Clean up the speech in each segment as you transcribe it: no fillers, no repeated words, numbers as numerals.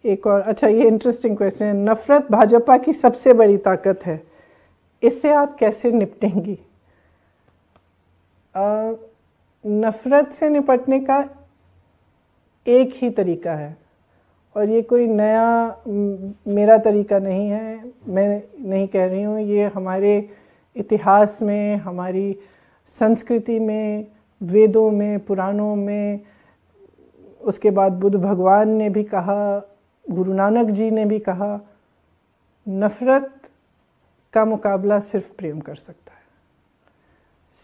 एक और अच्छा, ये इंटरेस्टिंग क्वेश्चन है। नफरत भाजपा की सबसे बड़ी ताकत है, इससे आप कैसे निपटेंगी? नफरत से निपटने का एक ही तरीका है, और ये कोई नया मेरा तरीका नहीं है, मैं नहीं कह रही हूँ, ये हमारे इतिहास में, हमारी संस्कृति में, वेदों में, पुराणों में, उसके बाद बुद्ध भगवान ने भी कहा, गुरु नानक जी ने भी कहा, नफरत का मुकाबला सिर्फ प्रेम कर सकता है।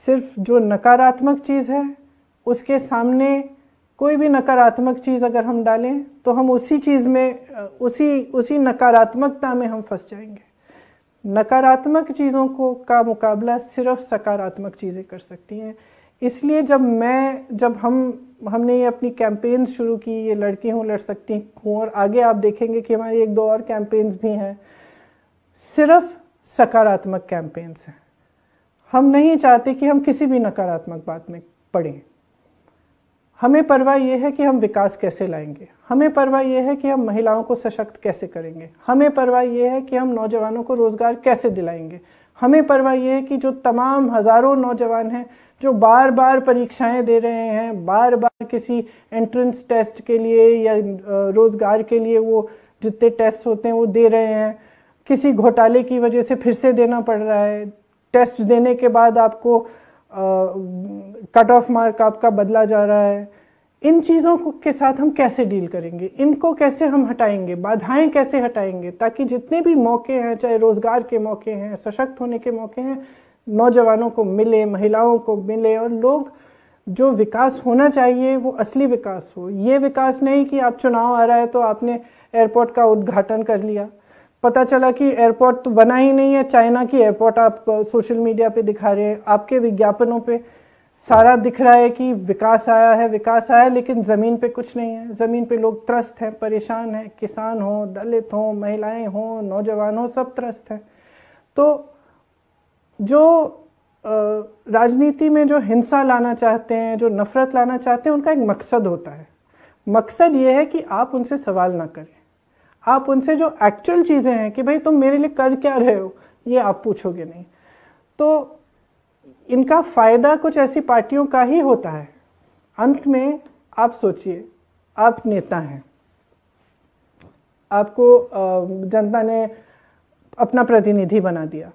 सिर्फ जो नकारात्मक चीज़ है उसके सामने कोई भी नकारात्मक चीज़ अगर हम डालें तो हम उसी चीज़ में, उसी नकारात्मकता में हम फंस जाएंगे। नकारात्मक चीज़ों को का मुकाबला सिर्फ सकारात्मक चीज़ें कर सकती हैं। इसलिए जब हमने ये अपनी कैंपेन्स शुरू की, ये लड़की हूँ लड़ सकती हूँ, और आगे आप देखेंगे कि हमारी एक दो और कैंपेन्स भी हैं, सिर्फ सकारात्मक कैंपेन्स हैं। हम नहीं चाहते कि हम किसी भी नकारात्मक बात में पड़ें। हमें परवाह ये है कि हम विकास कैसे लाएंगे, हमें परवाह ये है कि हम महिलाओं को सशक्त कैसे करेंगे, हमें परवाह ये है कि हम नौजवानों को रोज़गार कैसे दिलाएंगे, हमें परवाह ये है कि जो तमाम हज़ारों नौजवान हैं जो बार बार परीक्षाएं दे रहे हैं, बार बार किसी एंट्रेंस टेस्ट के लिए या रोज़गार के लिए वो जितने टेस्ट होते हैं वो दे रहे हैं, किसी घोटाले की वजह से फिर से देना पड़ रहा है, टेस्ट देने के बाद आपको कट ऑफ मार्क आपका बदला जा रहा है। इन चीज़ों के साथ हम कैसे डील करेंगे, इनको कैसे हम हटाएंगे, बाधाएं कैसे हटाएंगे, ताकि जितने भी मौके हैं, चाहे रोज़गार के मौके हैं, सशक्त होने के मौके हैं, नौजवानों को मिले, महिलाओं को मिले, और लोग जो विकास होना चाहिए वो असली विकास हो। ये विकास नहीं कि आप चुनाव आ रहा है तो आपने एयरपोर्ट का उद्घाटन कर लिया, पता चला कि एयरपोर्ट तो बना ही नहीं है, चाइना की एयरपोर्ट आप सोशल मीडिया पे दिखा रहे हैं, आपके विज्ञापनों पे सारा दिख रहा है कि विकास आया है, विकास आया है, लेकिन ज़मीन पे कुछ नहीं है। ज़मीन पे लोग त्रस्त हैं, परेशान हैं, किसान हो, दलित हो, महिलाएं हो, नौजवान हो, सब त्रस्त हैं। तो जो राजनीति में जो हिंसा लाना चाहते हैं, जो नफरत लाना चाहते हैं, उनका एक मकसद होता है। मकसद ये है कि आप उनसे सवाल ना करें, आप उनसे जो एक्चुअल चीज़ें हैं कि भाई तुम मेरे लिए कर क्या रहे हो, ये आप पूछोगे नहीं। तो इनका फ़ायदा कुछ ऐसी पार्टियों का ही होता है। अंत में आप सोचिए, आप नेता हैं, आपको जनता ने अपना प्रतिनिधि बना दिया।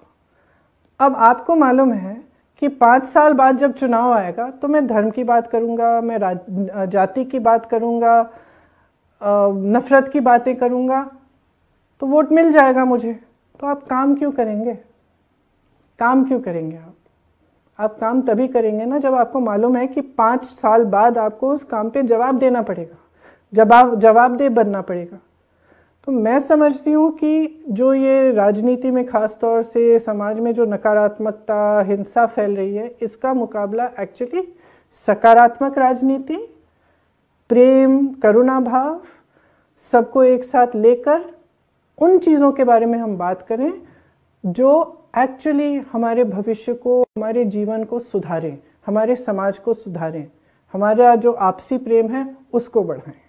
अब आपको मालूम है कि 5 साल बाद जब चुनाव आएगा तो मैं धर्म की बात करूंगा, मैं जाति की बात करूंगा, नफरत की बातें करूंगा, तो वोट मिल जाएगा मुझे। तो आप काम क्यों करेंगे? काम क्यों करेंगे आप काम तभी करेंगे ना जब आपको मालूम है कि 5 साल बाद आपको उस काम पे जवाब देना पड़ेगा, जवाबदेह बनना पड़ेगा। तो मैं समझती हूँ कि जो ये राजनीति में ख़ास तौर से समाज में जो नकारात्मकता, हिंसा फैल रही है, इसका मुकाबला एक्चुअली सकारात्मक राजनीति, प्रेम, करुणा भाव, सबको एक साथ लेकर उन चीज़ों के बारे में हम बात करें जो एक्चुअली हमारे भविष्य को, हमारे जीवन को सुधारें, हमारे समाज को सुधारें, हमारा जो आपसी प्रेम है उसको बढ़ाएं।